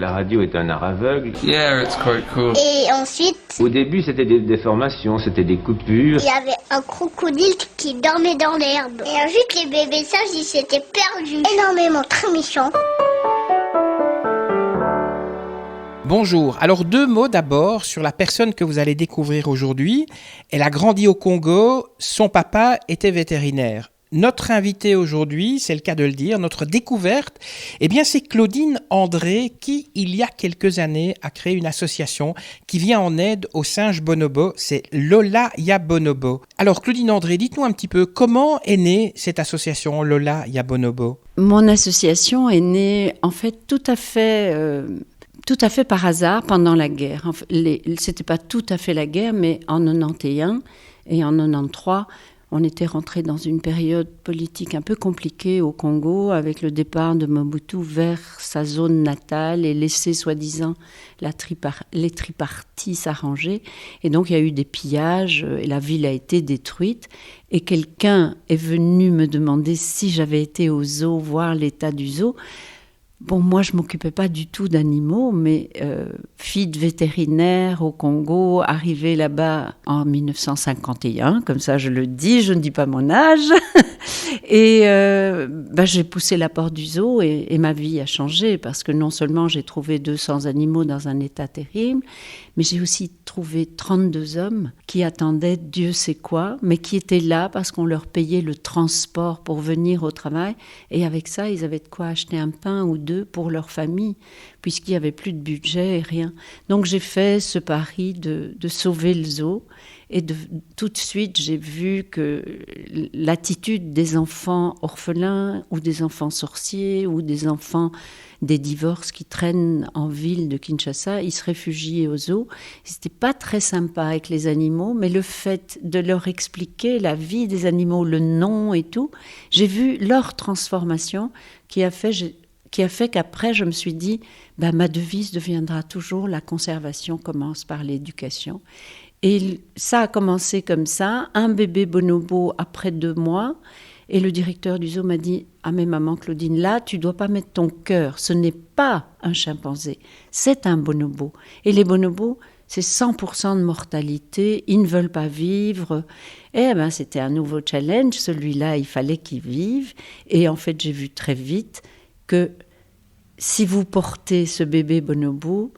La radio est un art aveugle. Yeah, it's quite cool. Et ensuite, Au début, c'était des déformations, c'était des coupures. il y avait un crocodile qui dormait dans l'herbe. Et ensuite, les bébés sages, ils s'étaient perdus. Énormément, très méchants. Bonjour. Alors 2 mots d'abord sur la personne que vous allez découvrir aujourd'hui. Elle a grandi au Congo, son papa était vétérinaire. Notre invitée aujourd'hui, c'est le cas de le dire, notre découverte, eh bien c'est Claudine André qui, il y a quelques années, a créé une association qui vient en aide aux singes bonobos, c'est Lola Ya Bonobo. Alors Claudine André, dites-nous un petit peu, comment est née cette association Lola Ya Bonobo ? Mon association est née en fait tout à fait par hasard pendant la guerre. C'était pas tout à fait la guerre, mais en 91 et en 93, on était rentré dans une période politique un peu compliquée au Congo, avec le départ de Mobutu vers sa zone natale et laisser soi-disant les tripartis s'arranger. Et donc il y a eu des pillages et la ville a été détruite. Et quelqu'un est venu me demander si j'avais été au zoo voir l'état du zoo. Bon, moi, je ne m'occupais pas du tout d'animaux, mais fille de vétérinaire au Congo, arrivée là-bas en 1951, comme ça je le dis, je ne dis pas mon âge. Et j'ai poussé la porte du zoo et ma vie a changé parce que non seulement j'ai trouvé 200 animaux dans un état terrible, mais j'ai aussi trouvé 32 hommes qui attendaient Dieu sait quoi, mais qui étaient là parce qu'on leur payait le transport pour venir au travail. Et avec ça, ils avaient de quoi acheter un pain ou 2 pour leur famille, puisqu'il n'y avait plus de budget et rien. Donc j'ai fait ce pari de sauver le zoo. Et tout de suite, j'ai vu que l'attitude des enfants orphelins ou des enfants sorciers ou des enfants des divorces qui traînent en ville de Kinshasa, ils se réfugient au zoo. C'était pas très sympa avec les animaux, mais le fait de leur expliquer la vie des animaux, le nom et tout, j'ai vu leur transformation qui a fait qu'après, je me suis dit, ma devise deviendra toujours la conservation commence par l'éducation. Et ça a commencé comme ça, un bébé bonobo après 2 mois, et le directeur du zoo m'a dit « Ah mais maman Claudine, là tu dois pas mettre ton cœur, ce n'est pas un chimpanzé, c'est un bonobo. Et les bonobos, c'est 100% de mortalité, ils ne veulent pas vivre. » Et c'était un nouveau challenge, celui-là il fallait qu'il vive. Et en fait j'ai vu très vite que si vous portez ce bébé bonobo,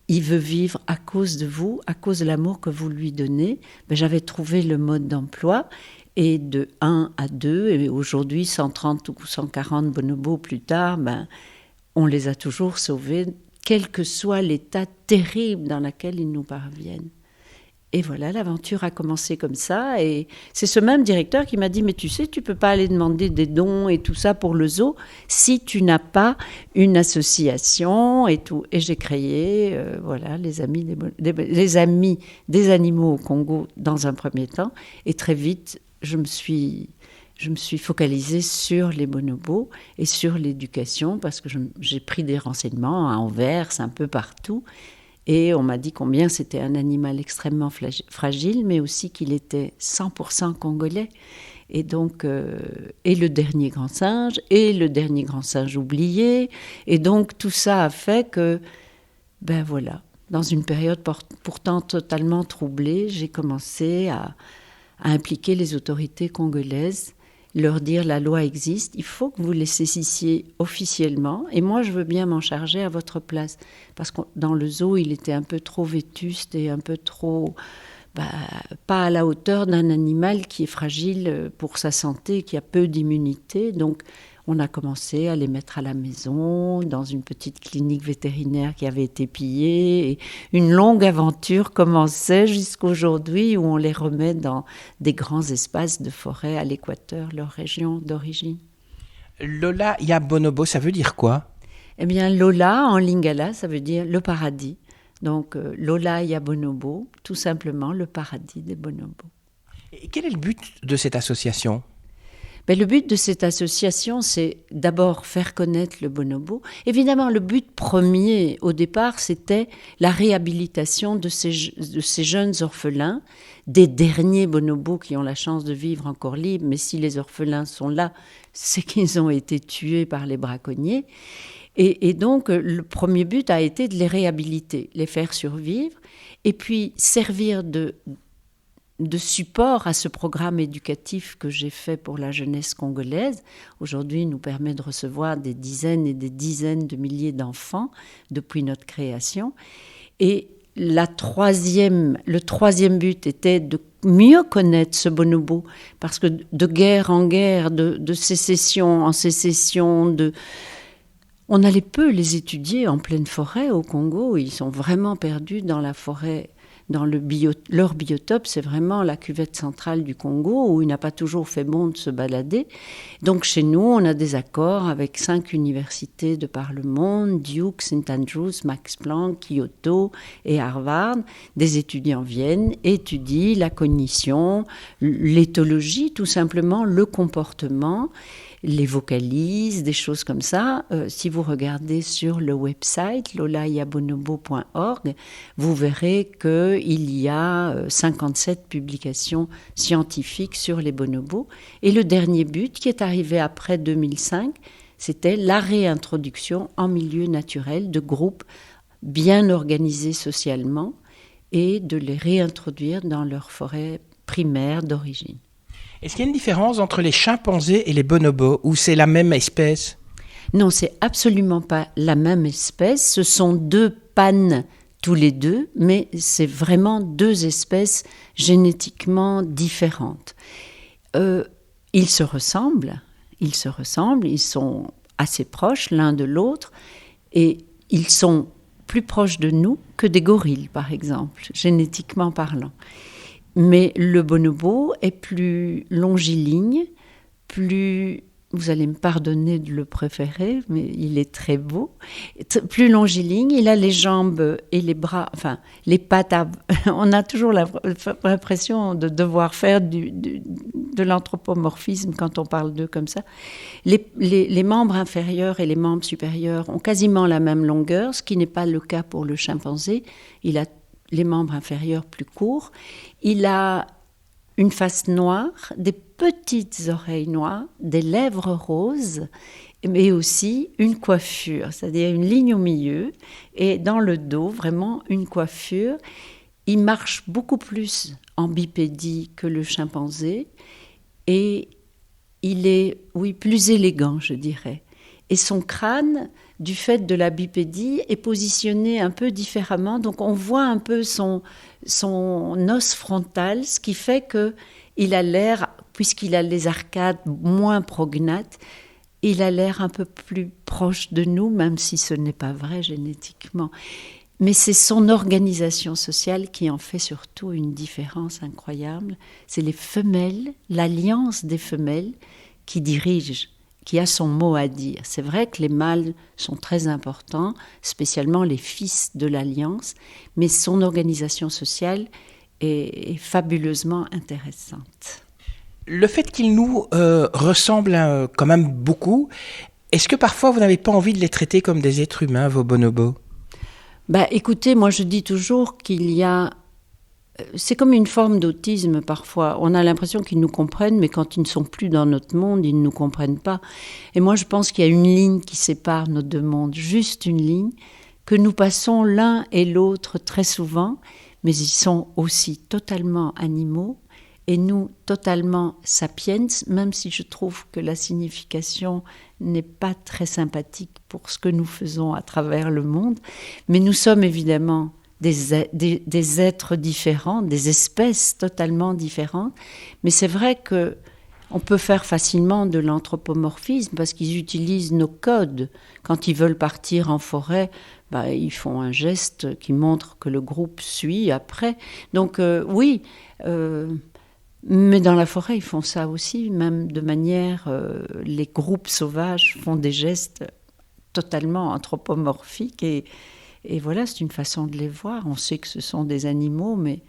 il veut vivre à cause de vous, à cause de l'amour que vous lui donnez. J'avais trouvé le mode d'emploi et de 1 à 2, et aujourd'hui 130 ou 140 bonobos plus tard, on les a toujours sauvés, quel que soit l'état terrible dans lequel ils nous parviennent. Et voilà, l'aventure a commencé comme ça. Et c'est ce même directeur qui m'a dit « Mais tu sais, tu ne peux pas aller demander des dons et tout ça pour le zoo si tu n'as pas une association et tout. » Et j'ai créé les amis des animaux au Congo dans un premier temps. Et très vite, je me suis focalisée sur les bonobos et sur l'éducation parce que j'ai pris des renseignements à Anvers, un peu partout. Et on m'a dit combien c'était un animal extrêmement fragile, mais aussi qu'il était 100% congolais. Et donc, et le dernier grand singe oublié. Et donc, tout ça a fait que, dans une période pourtant totalement troublée, j'ai commencé à impliquer les autorités congolaises, leur dire la loi existe, il faut que vous les saissiez officiellement et moi je veux bien m'en charger à votre place parce que dans le zoo il était un peu trop vétuste et un peu trop pas à la hauteur d'un animal qui est fragile pour sa santé, qui a peu d'immunité. Donc on a commencé à les mettre à la maison, dans une petite clinique vétérinaire qui avait été pillée. Et une longue aventure commençait jusqu'aujourd'hui où on les remet dans des grands espaces de forêt à l'équateur, leur région d'origine. Lola Ya Bonobo, ça veut dire quoi ? Eh bien, Lola, en lingala, ça veut dire le paradis. Donc, Lola Ya Bonobo, tout simplement le paradis des bonobos. Et quel est le but de cette association ? Le but de cette association, c'est d'abord faire connaître le bonobo. Évidemment, le but premier, au départ, c'était la réhabilitation de ces jeunes orphelins, des derniers bonobos qui ont la chance de vivre encore libres, mais si les orphelins sont là, c'est qu'ils ont été tués par les braconniers. Et donc, le premier but a été de les réhabiliter, les faire survivre, et puis servir de support à ce programme éducatif que j'ai fait pour la jeunesse congolaise. Aujourd'hui, il nous permet de recevoir des dizaines et des dizaines de milliers d'enfants depuis notre création. Et le troisième but était de mieux connaître ce bonobo, parce que de guerre en guerre, de sécession en sécession, on allait peu les étudier en pleine forêt au Congo. Ils sont vraiment perdus dans la forêt. Leur biotope, c'est vraiment la cuvette centrale du Congo où il n'a pas toujours fait bon de se balader. Donc chez nous, on a des accords avec 5 universités de par le monde, Duke, St. Andrews, Max Planck, Kyoto et Harvard. Des étudiants viennent, étudient la cognition, l'éthologie, tout simplement, le comportement, les vocalises, des choses comme ça. Si vous regardez sur le website lolayabonobo.org, vous verrez qu'il y a 57 publications scientifiques sur les bonobos. Et le dernier but, qui est arrivé après 2005, c'était la réintroduction en milieu naturel de groupes bien organisés socialement et de les réintroduire dans leur forêt primaire d'origine. Est-ce qu'il y a une différence entre les chimpanzés et les bonobos, ou c'est la même espèce ? Non, c'est absolument pas la même espèce. Ce sont 2 pannes tous les deux, mais c'est vraiment 2 espèces génétiquement différentes. Ils se ressemblent, ils sont assez proches l'un de l'autre, et ils sont plus proches de nous que des gorilles, par exemple, génétiquement parlant. Mais le bonobo est plus longiligne, vous allez me pardonner de le préférer, mais il est très beau, plus longiligne, il a les jambes et les bras, enfin les pattes, on a toujours l'impression de devoir faire de l'anthropomorphisme quand on parle d'eux comme ça. Les membres inférieurs et les membres supérieurs ont quasiment la même longueur, ce qui n'est pas le cas pour le chimpanzé. Il a les membres inférieurs plus courts. Il a une face noire, des petites oreilles noires, des lèvres roses, mais aussi une coiffure, c'est-à-dire une ligne au milieu, et dans le dos, vraiment une coiffure. Il marche beaucoup plus en bipédie que le chimpanzé, et il est, plus élégant, je dirais. Et son crâne, du fait de la bipédie, est positionné un peu différemment. Donc on voit un peu son os frontal, ce qui fait qu'il a l'air, puisqu'il a les arcades moins prognates, il a l'air un peu plus proche de nous, même si ce n'est pas vrai génétiquement. Mais c'est son organisation sociale qui en fait surtout une différence incroyable. C'est les femelles, l'alliance des femelles qui dirige, qui a son mot à dire. C'est vrai que les mâles sont très importants, spécialement les fils de l'alliance, mais son organisation sociale est fabuleusement intéressante. Le fait qu'ils nous ressemblent quand même beaucoup, est-ce que parfois vous n'avez pas envie de les traiter comme des êtres humains, vos bonobos ? Écoutez, moi je dis toujours qu'il y a... C'est comme une forme d'autisme parfois. On a l'impression qu'ils nous comprennent, mais quand ils ne sont plus dans notre monde, ils ne nous comprennent pas. Et moi, je pense qu'il y a une ligne qui sépare nos 2 mondes, juste une ligne, que nous passons l'un et l'autre très souvent, mais ils sont aussi totalement animaux, et nous totalement sapiens, même si je trouve que la signification n'est pas très sympathique pour ce que nous faisons à travers le monde. Mais nous sommes évidemment des êtres différents, des espèces totalement différentes. Mais c'est vrai qu'on peut faire facilement de l'anthropomorphisme parce qu'ils utilisent nos codes. Quand ils veulent partir en forêt, ils font un geste qui montre que le groupe suit après. Donc mais dans la forêt, ils font ça aussi, même de manière... les groupes sauvages font des gestes totalement anthropomorphiques et voilà, c'est une façon de les voir. On sait que ce sont des animaux, mais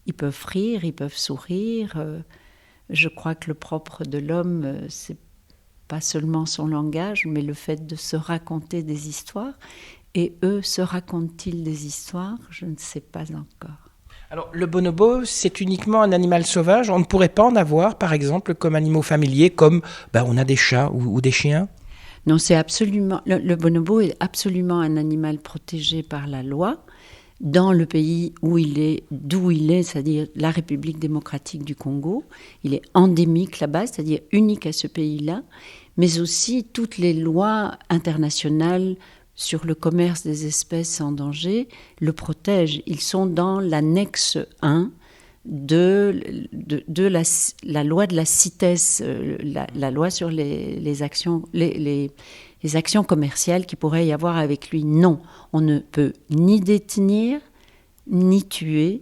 ils peuvent rire, ils peuvent sourire. Je crois que le propre de l'homme, c'est pas seulement son langage, mais le fait de se raconter des histoires. Et eux, se racontent-ils des histoires ? Je ne sais pas encore. Alors, le bonobo, c'est uniquement un animal sauvage. On ne pourrait pas en avoir, par exemple, comme animaux familiers, comme on a des chats ou des chiens ? Non, c'est absolument... Le bonobo est absolument un animal protégé par la loi dans le pays d'où il est, c'est-à-dire la République démocratique du Congo. Il est endémique là-bas, c'est-à-dire unique à ce pays-là, mais aussi toutes les lois internationales sur le commerce des espèces en danger le protègent. Ils sont dans l'annexe 1 de la loi de la CITES, la loi sur les actions commerciales qu'il pourrait y avoir avec lui. Non, on ne peut ni détenir, ni tuer,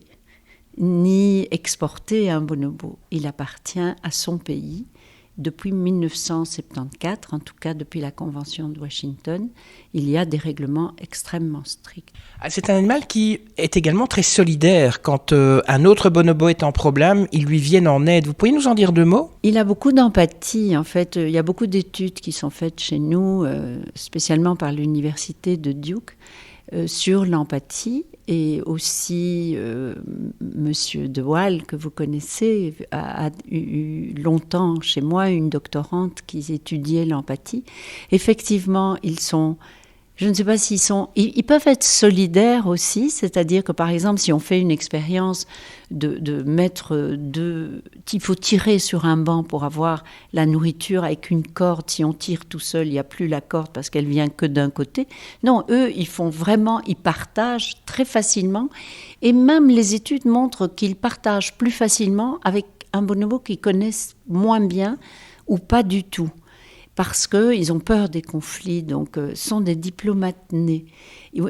ni exporter un bonobo. Il appartient à son pays. Depuis 1974, en tout cas depuis la Convention de Washington, il y a des règlements extrêmement stricts. C'est un animal qui est également très solidaire. Quand un autre bonobo est en problème, ils lui viennent en aide. Vous pouvez nous en dire 2 mots ? Il a beaucoup d'empathie. En fait, il y a beaucoup d'études qui sont faites chez nous, spécialement par l'université de Duke, sur l'empathie. Et aussi, Monsieur De Waal, que vous connaissez, a eu longtemps chez moi une doctorante qui étudiait l'empathie. Effectivement, ils sont... Je ne sais pas s'ils sont... Ils peuvent être solidaires aussi, c'est-à-dire que, par exemple, si on fait une expérience de mettre il faut tirer sur un banc pour avoir la nourriture avec une corde. Si on tire tout seul, il n'y a plus la corde parce qu'elle vient que d'un côté. Non, eux, ils partagent très facilement. Et même les études montrent qu'ils partagent plus facilement avec un bonobo qu'ils connaissent moins bien ou pas du tout. Parce qu'ils ont peur des conflits, donc sont des diplomates nés.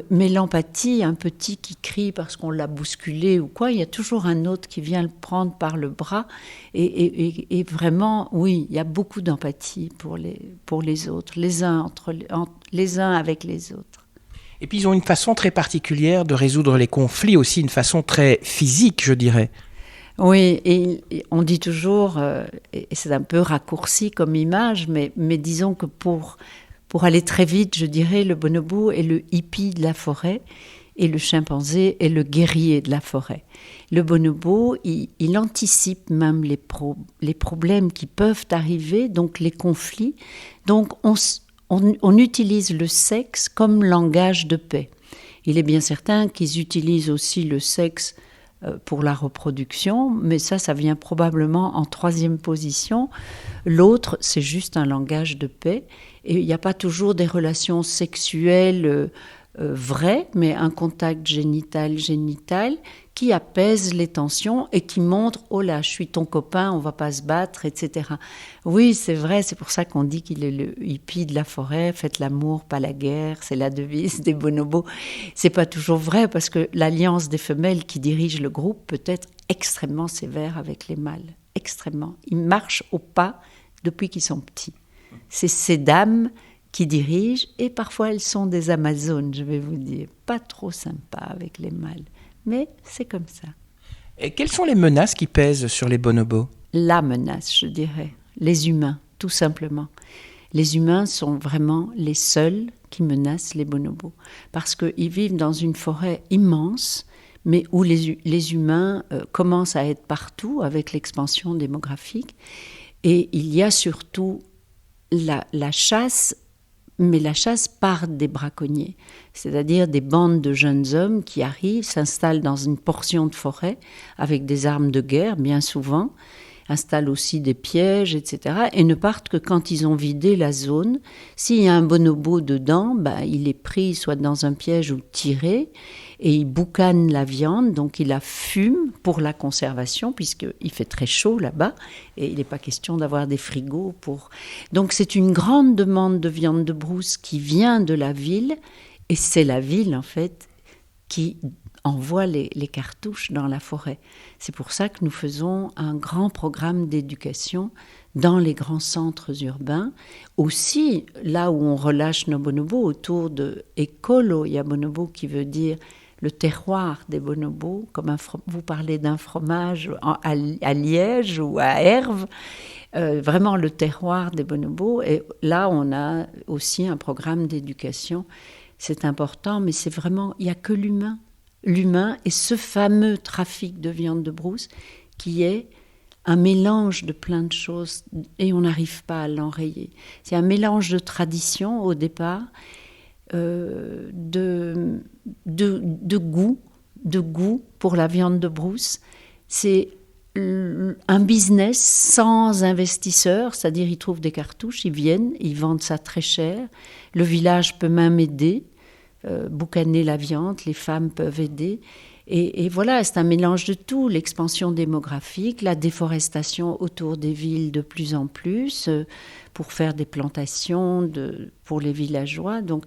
Mais l'empathie, un petit qui crie parce qu'on l'a bousculé ou quoi, il y a toujours un autre qui vient le prendre par le bras. Et vraiment, oui, il y a beaucoup d'empathie pour les autres, les uns avec les autres. Et puis ils ont une façon très particulière de résoudre les conflits aussi, une façon très physique, je dirais. Oui, et on dit toujours, et c'est un peu raccourci comme image, mais disons que pour aller très vite, je dirais, le bonobo est le hippie de la forêt et le chimpanzé est le guerrier de la forêt. Le bonobo, il anticipe même les problèmes qui peuvent arriver, donc les conflits. Donc on utilise le sexe comme langage de paix. Il est bien certain qu'ils utilisent aussi le sexe pour la reproduction, mais ça vient probablement en 3e position. L'autre, c'est juste un langage de paix. Et il n'y a pas toujours des relations sexuelles vraies, mais un contact génital qui apaise les tensions et qui montre « Oh là, je suis ton copain, on ne va pas se battre, etc. » Oui, c'est vrai, c'est pour ça qu'on dit qu'il est le hippie de la forêt, « Faites l'amour, pas la guerre », c'est la devise des bonobos. C'est pas toujours vrai parce que l'alliance des femelles qui dirige le groupe peut être extrêmement sévère avec les mâles, extrêmement. Ils marchent au pas depuis qu'ils sont petits. C'est ces dames qui dirigent et parfois elles sont des amazones, je vais vous dire, pas trop sympas avec les mâles. Mais c'est comme ça. Et quelles sont les menaces qui pèsent sur les bonobos ? La menace, je dirais. Les humains, tout simplement. Les humains sont vraiment les seuls qui menacent les bonobos. Parce qu'ils vivent dans une forêt immense, mais où les humains commencent à être partout avec l'expansion démographique. Et il y a surtout la chasse, mais la chasse par des braconniers, c'est-à-dire des bandes de jeunes hommes qui arrivent, s'installent dans une portion de forêt avec des armes de guerre, bien souvent, installent aussi des pièges, etc., et ne partent que quand ils ont vidé la zone. S'il y a un bonobo dedans, il est pris soit dans un piège ou tiré, et il boucane la viande, donc il la fume pour la conservation, puisqu'il fait très chaud là-bas, et il n'est pas question d'avoir des frigos pour... Donc c'est une grande demande de viande de brousse qui vient de la ville, et c'est la ville, en fait, qui envoie les cartouches dans la forêt. C'est pour ça que nous faisons un grand programme d'éducation dans les grands centres urbains. Aussi, là où on relâche nos bonobos, autour de Ekolo Yabonobo, qui veut dire le terroir des bonobos, comme vous parlez d'un fromage à Liège ou à Herve, vraiment le terroir des bonobos. Et là, on a aussi un programme d'éducation. C'est important, mais c'est vraiment, il n'y a que l'humain et ce fameux trafic de viande de brousse qui est un mélange de plein de choses et on n'arrive pas à l'enrayer. C'est un mélange de traditions au départ, de goût pour la viande de brousse. C'est un business sans investisseurs, c'est-à-dire ils trouvent des cartouches, ils viennent, ils vendent ça très cher. Le village peut même aider, boucaner la viande, les femmes peuvent aider. Et voilà, c'est un mélange de tout, l'expansion démographique, la déforestation autour des villes de plus en plus, pour faire des plantations pour les villageois. Donc,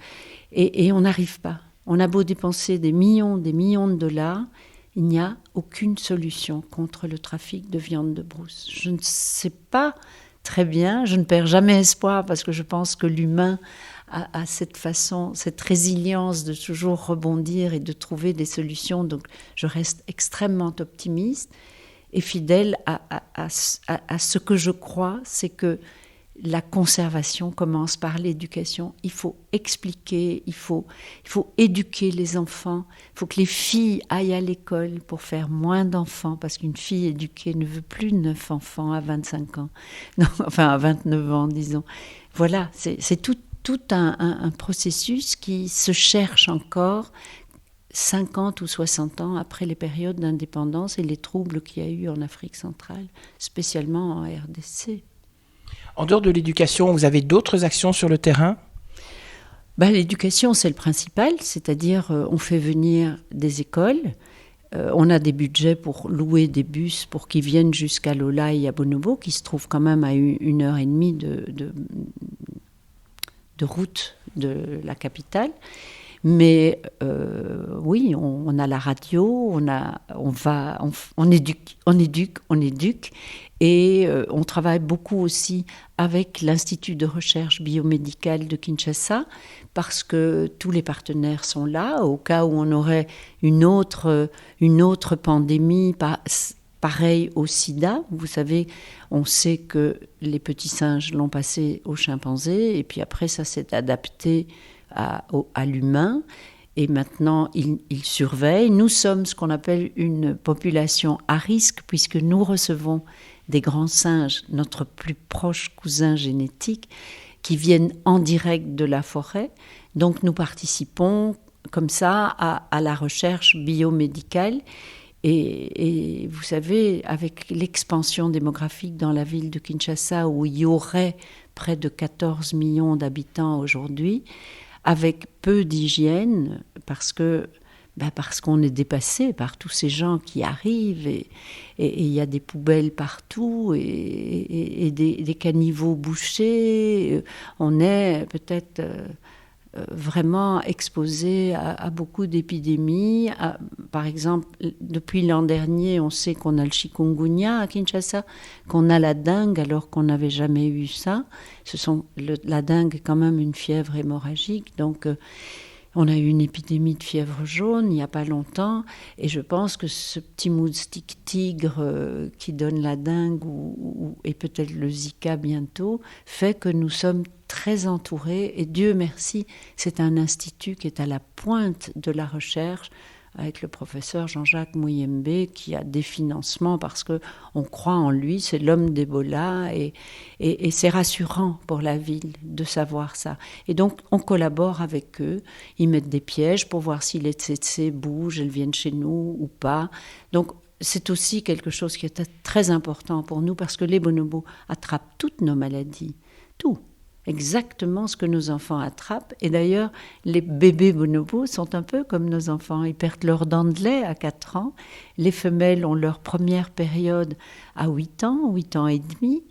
et on n'arrive pas. On a beau dépenser des millions de dollars, il n'y a aucune solution contre le trafic de viande de brousse. Je ne sais pas très bien, je ne perds jamais espoir parce que je pense que l'humain a cette façon, cette résilience de toujours rebondir et de trouver des solutions. Donc je reste extrêmement optimiste et fidèle à ce que je crois, c'est que la conservation commence par l'éducation. Il faut expliquer, il faut éduquer les enfants. Il faut que les filles aillent à l'école pour faire moins d'enfants, parce qu'une fille éduquée ne veut plus de 9 enfants à 25 ans. Non, enfin, à 29 ans, disons. Voilà, c'est tout un processus qui se cherche encore 50 ou 60 ans après les périodes d'indépendance et les troubles qu'il y a eu en Afrique centrale, spécialement en RDC. En dehors de l'éducation, vous avez d'autres actions sur le terrain ? L'éducation, c'est le principal, c'est-à-dire on fait venir des écoles, on a des budgets pour louer des bus pour qu'ils viennent jusqu'à Lola et à Bonobo, qui se trouvent quand même à 1h30 de route de la capitale. Mais oui, on a la radio, on éduque, et on travaille beaucoup aussi avec l'Institut de recherche biomédicale de Kinshasa, parce que tous les partenaires sont là, au cas où on aurait une autre pandémie, pareil au sida. Vous savez, on sait que les petits singes l'ont passé aux chimpanzés, et puis après ça s'est adapté à l'humain, et maintenant il surveille. Nous sommes ce qu'on appelle une population à risque, puisque nous recevons des grands singes, notre plus proche cousin génétique, qui viennent en direct de la forêt. Donc nous participons comme ça à la recherche biomédicale. Et vous savez, avec l'expansion démographique dans la ville de Kinshasa, où il y aurait près de 14 millions d'habitants aujourd'hui, avec peu d'hygiène, parce qu'on est dépassé par tous ces gens qui arrivent, et il y a des poubelles partout, et des caniveaux bouchés. On est peut-être vraiment exposé à beaucoup d'épidémies. Par exemple, depuis l'an dernier, on sait qu'on a le chikungunya à Kinshasa, qu'on a la dengue alors qu'on n'avait jamais eu ça. La dengue est quand même une fièvre hémorragique, donc on a eu une épidémie de fièvre jaune il n'y a pas longtemps, et je pense que ce petit moustique tigre qui donne la dengue et peut-être le Zika bientôt fait que nous sommes très entourés, et Dieu merci, c'est un institut qui est à la pointe de la recherche, avec le professeur Jean-Jacques Mouyembe, qui a des financements parce qu'on croit en lui, c'est l'homme d'Ebola, et c'est rassurant pour la ville de savoir ça. Et donc on collabore avec eux, ils mettent des pièges pour voir si les tsetse bougent, elles viennent chez nous ou pas. Donc c'est aussi quelque chose qui est très important pour nous, parce que les bonobos attrapent toutes nos maladies, tout. Exactement ce que nos enfants attrapent. Et d'ailleurs, les bébés bonobos sont un peu comme nos enfants. Ils perdent leurs dents de lait à 4 ans. Les femelles ont leur première période à 8 ans et demi.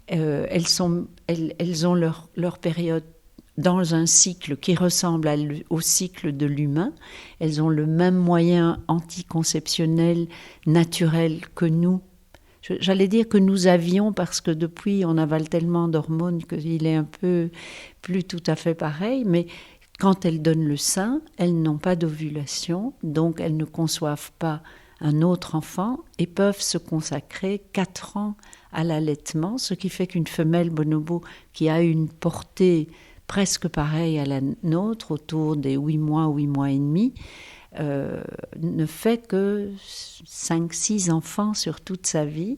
Elles ont leur période dans un cycle qui ressemble au cycle de l'humain. Elles ont le même moyen anticonceptionnel naturel que nous. J'allais dire que nous avions, parce que depuis on avale tellement d'hormones qu'il est un peu plus tout à fait pareil, mais quand elles donnent le sein, elles n'ont pas d'ovulation, donc elles ne conçoivent pas un autre enfant et peuvent se consacrer 4 ans à l'allaitement, ce qui fait qu'une femelle bonobo qui a une portée presque pareille à la nôtre, autour des 8 mois et demi, ne fait que 5-6 enfants sur toute sa vie,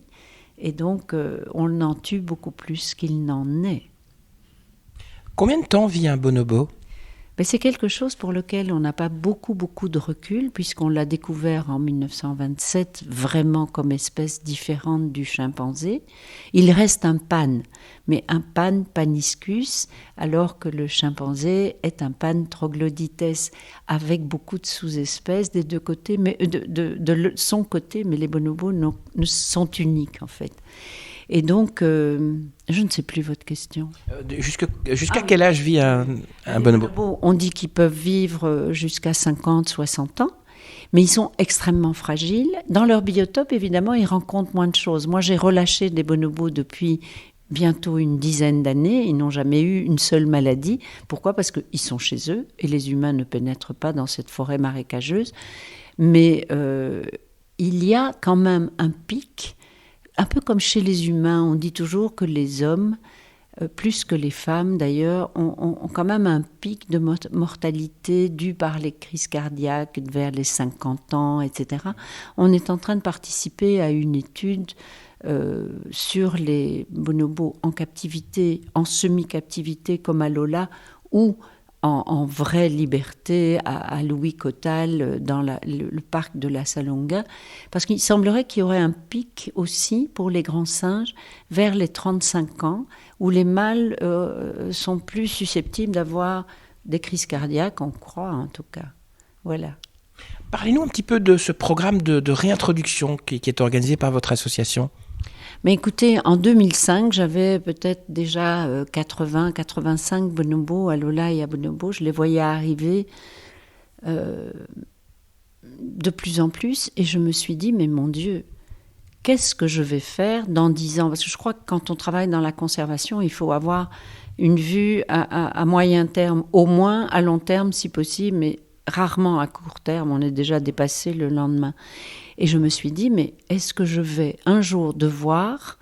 Et donc, on en tue beaucoup plus qu'il n'en est. Combien de temps vit un bonobo ? Mais c'est quelque chose pour lequel on n'a pas beaucoup de recul, puisqu'on l'a découvert en 1927 vraiment comme espèce différente du chimpanzé. Il reste un pan, mais un pan paniscus, alors que le chimpanzé est un pan troglodytes, avec beaucoup de sous-espèces des deux côtés, mais de son côté, mais les bonobos sont uniques en fait. Et donc, je ne sais plus votre question. Jusqu'à quel âge vit un bonobo ? On dit qu'ils peuvent vivre jusqu'à 50, 60 ans, mais ils sont extrêmement fragiles. Dans leur biotope, évidemment, ils rencontrent moins de choses. Moi, j'ai relâché des bonobos depuis bientôt une dizaine d'années. Ils n'ont jamais eu une seule maladie. Pourquoi ? Parce qu'ils sont chez eux et les humains ne pénètrent pas dans cette forêt marécageuse. Mais il y a quand même un pic. Un peu comme chez les humains, on dit toujours que les hommes, plus que les femmes d'ailleurs, ont quand même un pic de mortalité dû par les crises cardiaques vers les 50 ans, etc. On est en train de participer à une étude sur les bonobos en captivité, en semi-captivité comme à Lola, ou en vraie liberté à Louis Cotal dans le parc de la Salonga, parce qu'il semblerait qu'il y aurait un pic aussi pour les grands singes vers les 35 ans, où les mâles sont plus susceptibles d'avoir des crises cardiaques, on croit en tout cas. Voilà. Parlez-nous un petit peu de ce programme de réintroduction qui est organisé par votre association. Mais écoutez, en 2005, j'avais peut-être déjà 85 bonobos à Lola et à Bonobo. Je les voyais arriver de plus en plus. Et je me suis dit, mais mon Dieu, qu'est-ce que je vais faire dans 10 ans ? Parce que je crois que quand on travaille dans la conservation, il faut avoir une vue à moyen terme, au moins à long terme si possible, mais rarement à court terme. On est déjà dépassé le lendemain. Et je me suis dit, mais est-ce que je vais un jour devoir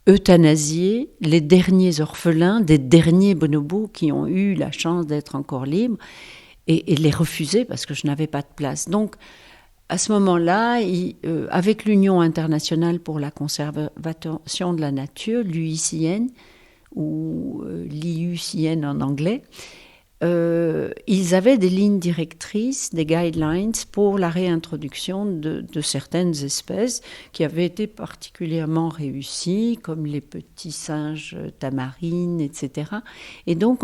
euthanasier les derniers orphelins des derniers bonobos qui ont eu la chance d'être encore libres et les refuser parce que je n'avais pas de place. Donc, à ce moment-là, avec l'Union internationale pour la conservation de la nature, l'UICN, ou l'IUCN en anglais, ils avaient des lignes directrices, des guidelines pour la réintroduction de certaines espèces qui avaient été particulièrement réussies, comme les petits singes tamarines, etc. Et donc,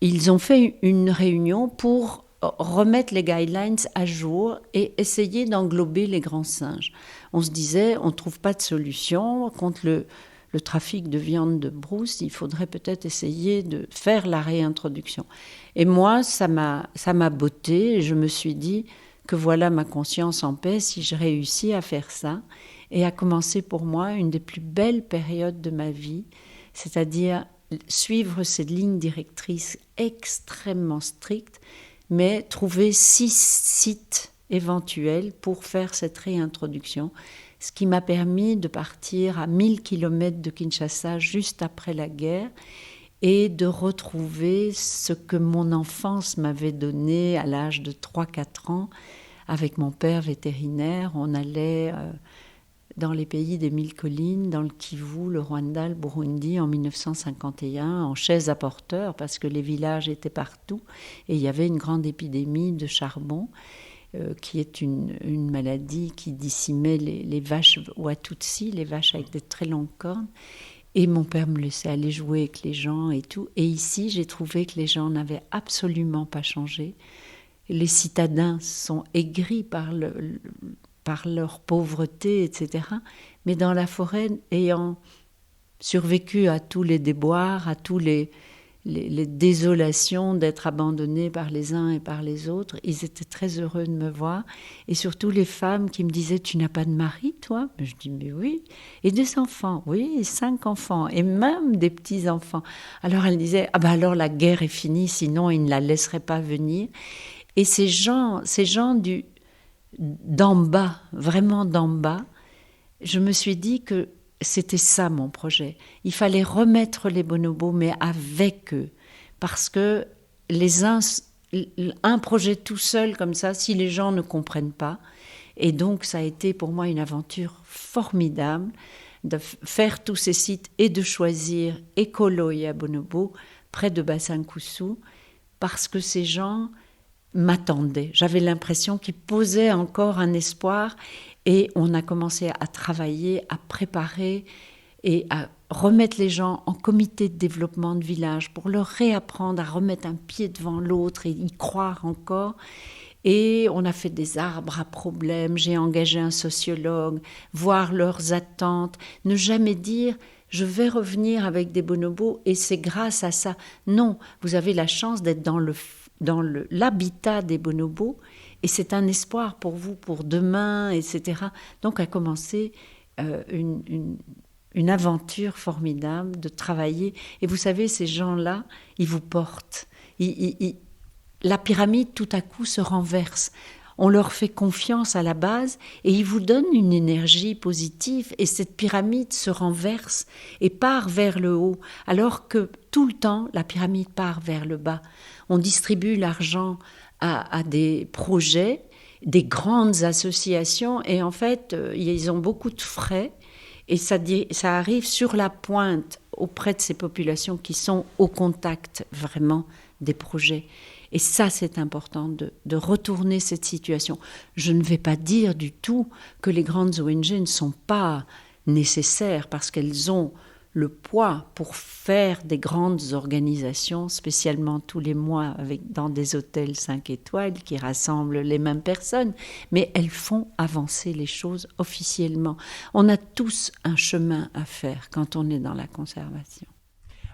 ils ont fait une réunion pour remettre les guidelines à jour et essayer d'englober les grands singes. On se disait, on ne trouve pas de solution contre le trafic de viande de brousse, il faudrait peut-être essayer de faire la réintroduction. Et moi, ça m'a botté, et je me suis dit que voilà ma conscience en paix si je réussis à faire ça, et à commencer pour moi une des plus belles périodes de ma vie, c'est-à-dire suivre cette ligne directrice extrêmement stricte, mais trouver 6 sites éventuels pour faire cette réintroduction, ce qui m'a permis de partir à 1000 km de Kinshasa juste après la guerre et de retrouver ce que mon enfance m'avait donné à l'âge de 3-4 ans. Avec mon père vétérinaire, on allait dans les pays des 1000 collines, dans le Kivu, le Rwanda, le Burundi, en 1951, en chaise à porteurs, parce que les villages étaient partout, et il y avait une grande épidémie de charbon, qui est une maladie qui décimait les vaches Watutsi, les vaches avec des très longues cornes. Et mon père me laissait aller jouer avec les gens et tout. Et ici, j'ai trouvé que les gens n'avaient absolument pas changé. Les citadins sont aigris par leur pauvreté, etc. Mais dans la forêt, ayant survécu à tous les déboires, à tous les désolations d'être abandonnés par les uns et par les autres, ils étaient très heureux de me voir. Et surtout les femmes qui me disaient « Tu n'as pas de mari, toi ?» Je dis « Mais oui. » Et des enfants, oui, 5 enfants, et même des petits-enfants. Alors elles disaient « Ah ben alors la guerre est finie, sinon ils ne la laisseraient pas venir. » Et ces gens d'en bas, vraiment d'en bas, je me suis dit que c'était ça mon projet. Il fallait remettre les bonobos, mais avec eux. Parce que un projet tout seul comme ça, si les gens ne comprennent pas. Et donc ça a été pour moi une aventure formidable de faire tous ces sites et de choisir Ekolo et Bonobo près de Bassin-Coussou, parce que ces gens m'attendaient. J'avais l'impression qu'ils posaient encore un espoir, et on a commencé à travailler, à préparer et à remettre les gens en comité de développement de village pour leur réapprendre à remettre un pied devant l'autre et y croire encore. Et on a fait des arbres à problème, j'ai engagé un sociologue, voir leurs attentes, ne jamais dire « je vais revenir avec des bonobos et c'est grâce à ça ». Non, vous avez la chance d'être dans l'habitat des bonobos et c'est un espoir pour vous, pour demain, etc. Donc a commencé une aventure formidable de travailler. Et vous savez, ces gens-là, ils vous portent. La pyramide, tout à coup, se renverse. On leur fait confiance à la base et ils vous donnent une énergie positive. Et cette pyramide se renverse et part vers le haut, alors que tout le temps, la pyramide part vers le bas. On distribue l'argent à des projets, des grandes associations, et en fait, ils ont beaucoup de frais. Et ça arrive sur la pointe auprès de ces populations qui sont au contact vraiment des projets. Et ça, c'est important de retourner cette situation. Je ne vais pas dire du tout que les grandes ONG ne sont pas nécessaires parce qu'elles ont le poids pour faire des grandes organisations, spécialement tous les mois dans des hôtels 5 étoiles qui rassemblent les mêmes personnes, mais elles font avancer les choses officiellement. On a tous un chemin à faire quand on est dans la conservation.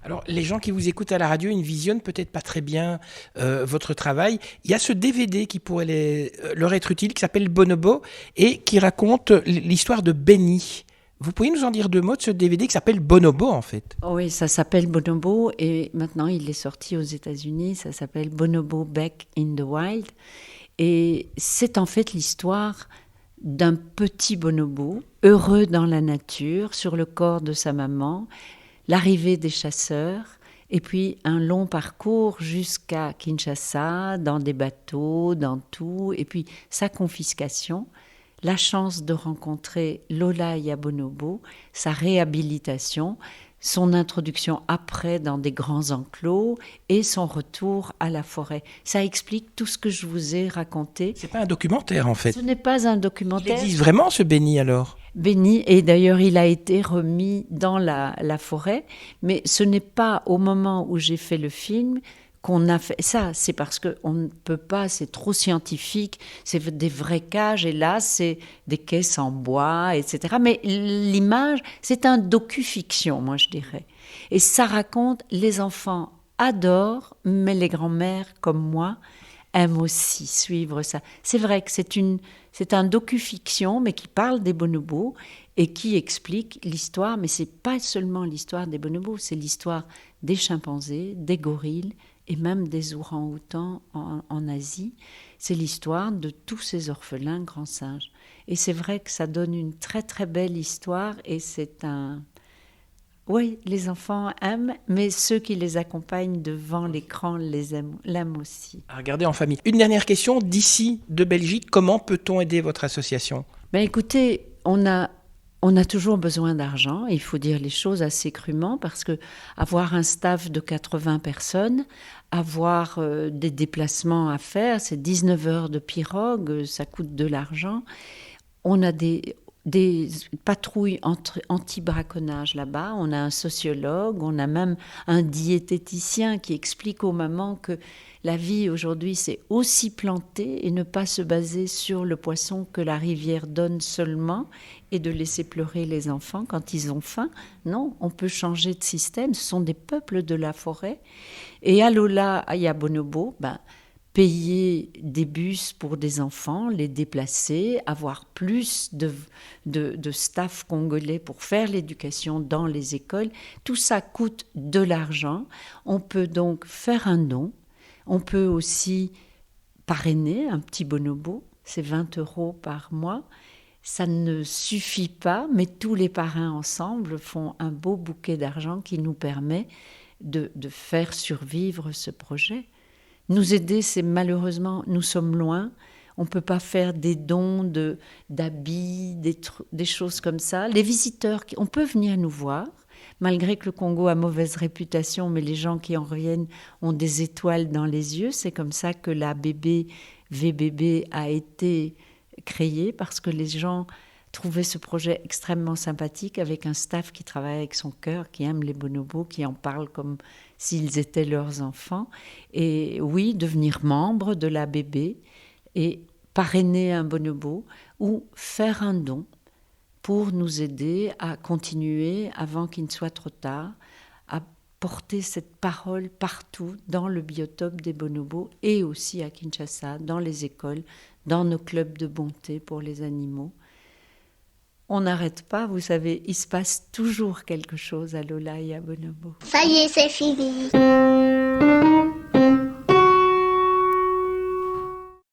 Alors, les gens qui vous écoutent à la radio, ils ne visionnent peut-être pas très bien votre travail. Il y a ce DVD qui pourrait leur être utile, qui s'appelle Bonobo, et qui raconte l'histoire de Benny. Vous pouvez nous en dire 2 mots de ce DVD qui s'appelle Bonobo, en fait? Oui, ça s'appelle Bonobo, et maintenant il est sorti aux États-Unis. Ça s'appelle Bonobo Back in the Wild. Et c'est en fait l'histoire d'un petit bonobo, heureux dans la nature, sur le corps de sa maman, l'arrivée des chasseurs, et puis un long parcours jusqu'à Kinshasa, dans des bateaux, dans tout, et puis sa confiscation, la chance de rencontrer Lola Yabonobo, sa réhabilitation, son introduction après dans des grands enclos et son retour à la forêt. Ça explique tout ce que je vous ai raconté. C'est pas un documentaire, en fait. Ce n'est pas un documentaire. Il existe vraiment, ce Benny, alors? Benny, et d'ailleurs il a été remis dans la forêt, mais ce n'est pas au moment où j'ai fait le film qu'on a fait ça. C'est parce qu'on ne peut pas, c'est trop scientifique, c'est des vraies cages, et là c'est des caisses en bois, etc. Mais l'image, c'est un docu-fiction, moi je dirais. Et ça raconte, les enfants adorent, mais les grands-mères comme moi aiment aussi suivre ça. C'est vrai que c'est un docu-fiction, mais qui parle des bonobos et qui explique l'histoire, mais c'est pas seulement l'histoire des bonobos, c'est l'histoire des chimpanzés, des gorilles et même des orang-outans en Asie. C'est l'histoire de tous ces orphelins grands singes. Et c'est vrai que ça donne une très très belle histoire, et c'est un... Oui, les enfants aiment, mais ceux qui les accompagnent devant l'écran l'aiment aussi. À regarder en famille. Une dernière question, d'ici, de Belgique, comment peut-on aider votre association? Ben écoutez, on a toujours besoin d'argent, il faut dire les choses assez crûment, parce que avoir un staff de 80 personnes, avoir des déplacements à faire, c'est 19 heures de pirogue, ça coûte de l'argent. On a des patrouilles anti-braconnage là-bas, on a un sociologue, on a même un diététicien qui explique aux mamans que la vie aujourd'hui, c'est aussi planter et ne pas se baser sur le poisson que la rivière donne seulement et de laisser pleurer les enfants quand ils ont faim. Non, on peut changer de système, ce sont des peuples de la forêt. Et à Lola Yabonobo, payer des bus pour des enfants, les déplacer, avoir plus de staff congolais pour faire l'éducation dans les écoles, tout ça coûte de l'argent. On peut donc faire un don. On peut aussi parrainer un petit bonobo, c'est 20 € par mois. Ça ne suffit pas, mais tous les parrains ensemble font un beau bouquet d'argent qui nous permet de faire survivre ce projet. Nous aider, c'est malheureusement, nous sommes loin, On ne peut pas faire des dons d'habits, des choses comme ça. Les visiteurs, on peut venir nous voir, malgré que le Congo a mauvaise réputation, mais les gens qui en reviennent ont des étoiles dans les yeux. C'est comme ça que la VBB a été créée, parce que les gens trouvaient ce projet extrêmement sympathique, avec un staff qui travaille avec son cœur, qui aime les bonobos, qui en parle comme s'ils étaient leurs enfants. Et oui, devenir membre de la BB et parrainer un bonobo ou faire un don pour nous aider à continuer, avant qu'il ne soit trop tard, à porter cette parole partout dans le biotope des bonobos et aussi à Kinshasa, dans les écoles, dans nos clubs de bonté pour les animaux. On n'arrête pas, vous savez, il se passe toujours quelque chose à Lola et à Bonobo. Ça y est, c'est fini.